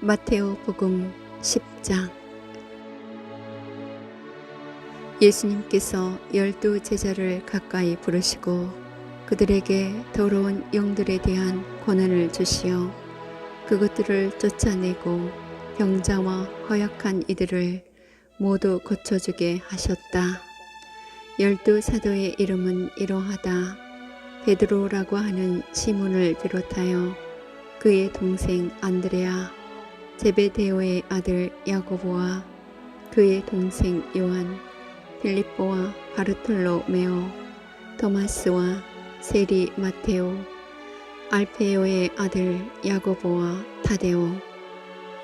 마테오 복음 10장. 예수님께서 12 제자를 가까이 부르시고 그들에게 더러운 영들에 대한 권한을 주시어 그것들을 쫓아내고 병자와 허약한 이들을 모두 고쳐주게 하셨다. 12 사도의 이름은 이러하다. 베드로라고 하는 시몬을 비롯하여 그의 동생 안드레아, 제베데오의 아들 야고보와 그의 동생 요한, 빌립보와 바르톨로메오, 토마스와 세리 마테오, 알페오의 아들 야고보와 타데오,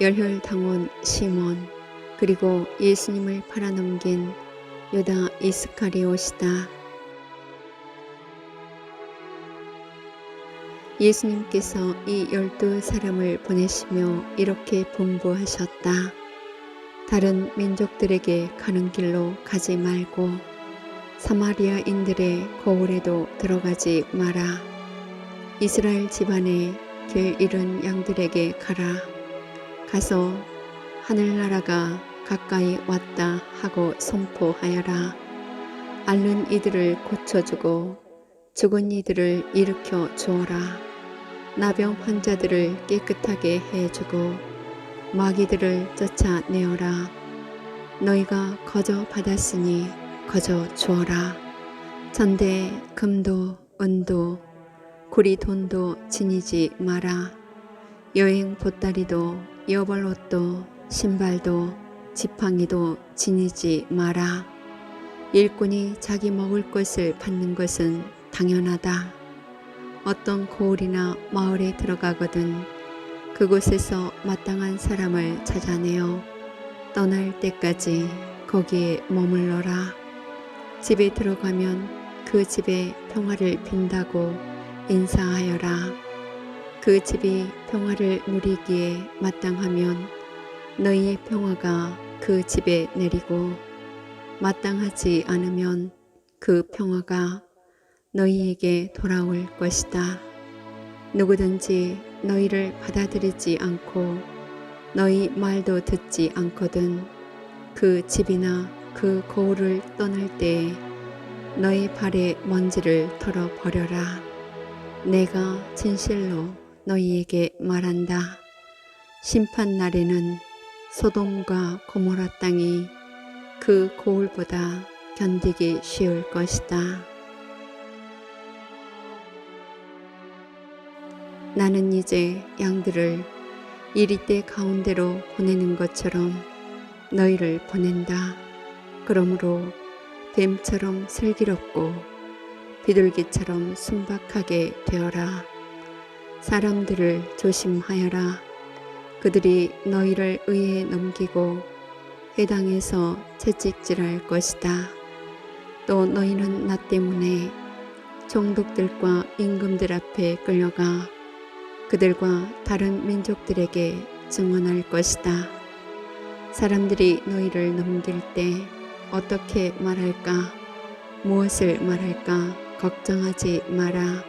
열혈당원 시몬, 그리고 예수님을 팔아넘긴 유다 이스카리옷이다. 예수님께서 이 12 사람을 보내시며 이렇게 분부하셨다. 다른 민족들에게 가는 길로 가지 말고 사마리아인들의 거울에도 들어가지 마라. 이스라엘 집안에 길 잃은 양들에게 가라. 가서 하늘나라가 가까이 왔다 하고 선포하여라. 앓는 이들을 고쳐주고 죽은 이들을 일으켜 주어라. 나병 환자들을 깨끗하게 해주고 마귀들을 쫓아내어라. 너희가 거저 받았으니 거저 주어라. 전대 금도 은도 구리 돈도 지니지 마라. 여행 보따리도 여벌옷도 신발도 지팡이도 지니지 마라. 일꾼이 자기 먹을 것을 받는 것은 당연하다. 어떤 고을이나 마을에 들어가거든 그곳에서 마땅한 사람을 찾아내어 떠날 때까지 거기에 머물러라. 집에 들어가면 그 집에 평화를 빈다고 인사하여라. 그 집이 평화를 누리기에 마땅하면 너희의 평화가 그 집에 내리고 마땅하지 않으면 그 평화가 너희에게 돌아올 것이다. 누구든지 너희를 받아들이지 않고 너희 말도 듣지 않거든 그 집이나 그 거울을 떠날 때에 너희 발에 먼지를 털어버려라. 내가 진실로 너희에게 말한다. 심판 날에는 소돔과 고모라 땅이 그 거울보다 견디기 쉬울 것이다. 나는 이제 양들을 이리떼 가운데로 보내는 것처럼 너희를 보낸다. 그러므로 뱀처럼 슬기롭고 비둘기처럼 순박하게 되어라. 사람들을 조심하여라. 그들이 너희를 의에 넘기고 회당에서 채찍질할 것이다. 또 너희는 나 때문에 종독들과 임금들 앞에 끌려가 그들과 다른 민족들에게 증언할 것이다. 사람들이 너희를 넘길 때 어떻게 말할까? 무엇을 말할까? 걱정하지 마라.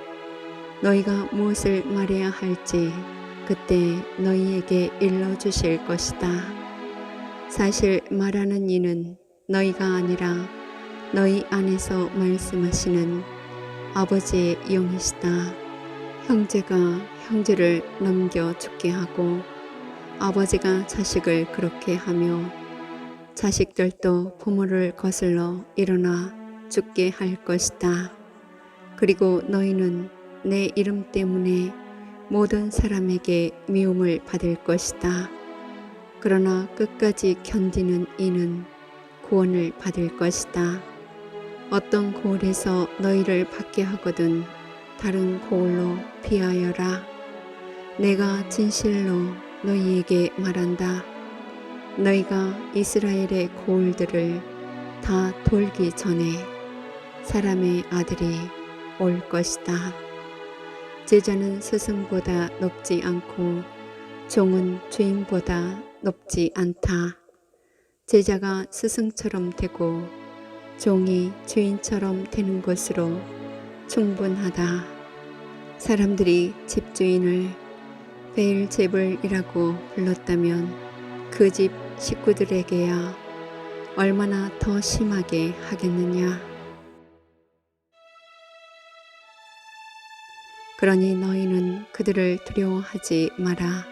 너희가 무엇을 말해야 할지 그때 너희에게 일러주실 것이다. 사실 말하는 이는 너희가 아니라 너희 안에서 말씀하시는 아버지의 영이시다. 형제가 형제를 넘겨 죽게 하고 아버지가 자식을 그렇게 하며 자식들도 부모를 거슬러 일어나 죽게 할 것이다. 그리고 너희는 내 이름 때문에 모든 사람에게 미움을 받을 것이다. 그러나 끝까지 견디는 이는 구원을 받을 것이다. 어떤 고을에서 너희를 받게 하거든 다른 고을로 피하여라. 내가 진실로 너희에게 말한다. 너희가 이스라엘의 고을들을 다 돌기 전에 사람의 아들이 올 것이다. 제자는 스승보다 높지 않고 종은 주인보다 높지 않다. 제자가 스승처럼 되고 종이 주인처럼 되는 것으로 충분하다. 사람들이 집주인을 베일제불이라고 불렀다면 그 집 식구들에게야 얼마나 더 심하게 하겠느냐. 그러니 너희는 그들을 두려워하지 마라.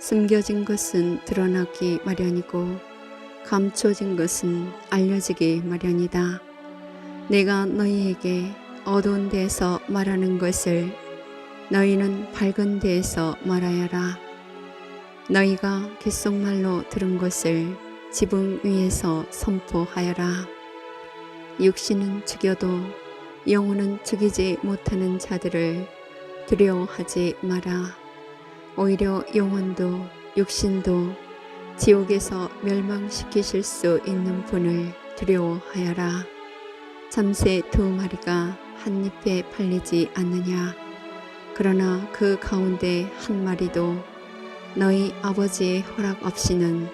숨겨진 것은 드러나기 마련이고 감춰진 것은 알려지기 마련이다. 내가 너희에게 어두운 데에서 말하는 것을 너희는 밝은 데에서 말하여라. 너희가 귓속말로 들은 것을 지붕 위에서 선포하여라. 육신은 죽여도 영혼은 죽이지 못하는 자들을 두려워하지 마라. 오히려 영혼도 육신도 지옥에서 멸망시키실 수 있는 분을 두려워하여라. 참새 2마리가 한 잎에 팔리지 않느냐. 그러나 그 가운데 한 마리도 너희 아버지의 허락 없이는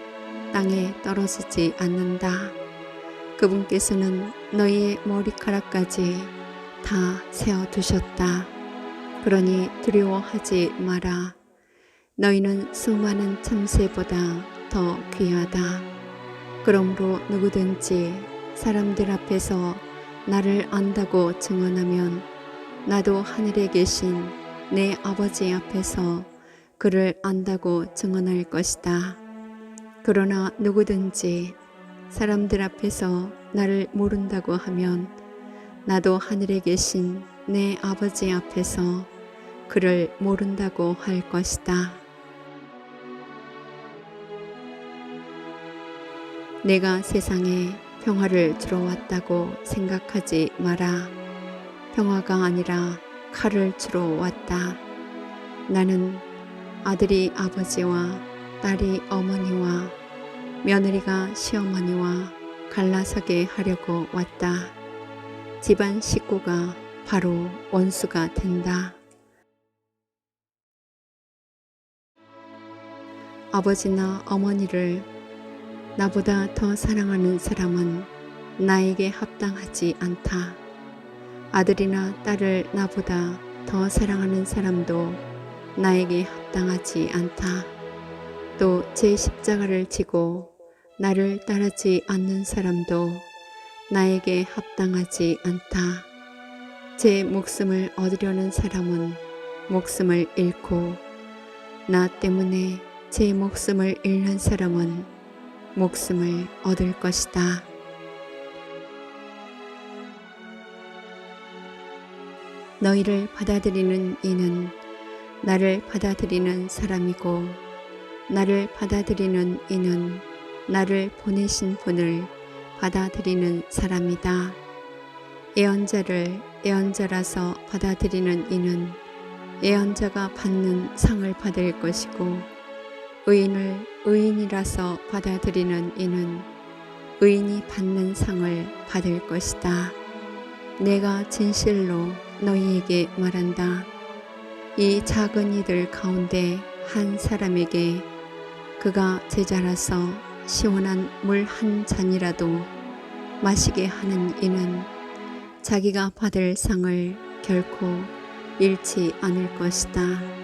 땅에 떨어지지 않는다. 그분께서는 너희의 머리카락까지 다 세어두셨다. 그러니 두려워하지 마라. 너희는 수많은 참새보다 더 귀하다. 그러므로 누구든지 사람들 앞에서 나를 안다고 증언하면 나도 하늘에 계신 내 아버지 앞에서 그를 안다고 증언할 것이다. 그러나 누구든지 사람들 앞에서 나를 모른다고 하면 나도 하늘에 계신 내 아버지 앞에서 그를 모른다고 할 것이다. 내가 세상에 평화를 주러 왔다고 생각하지 마라. 평화가 아니라 칼을 주러 왔다. 나는 아들이 아버지와 딸이 어머니와 며느리가 시어머니와 갈라서게 하려고 왔다. 집안 식구가 바로 원수가 된다. 아버지나 어머니를 나보다 더 사랑하는 사람은 나에게 합당하지 않다. 아들이나 딸을 나보다 더 사랑하는 사람도 나에게 합당하지 않다. 또 제 십자가를 지고 나를 따르지 않는 사람도 나에게 합당하지 않다. 제 목숨을 얻으려는 사람은 목숨을 잃고 나 때문에 제 목숨을 잃는 사람은 목숨을 얻을 것이다. 너희를 받아들이는 이는 나를 받아들이는 사람이고 나를 받아들이는 이는 나를 보내신 분을 받아들이는 사람이다. 예언자를 예언자라서 받아들이는 이는 예언자가 받는 상을 받을 것이고 의인을 의인이라서 받아들이는 이는 의인이 받는 상을 받을 것이다. 내가 진실로 너희에게 말한다. 이 작은 이들 가운데 한 사람에게 그가 제자라서 시원한 물 한 잔이라도 마시게 하는 이는 자기가 받을 상을 결코 잃지 않을 것이다.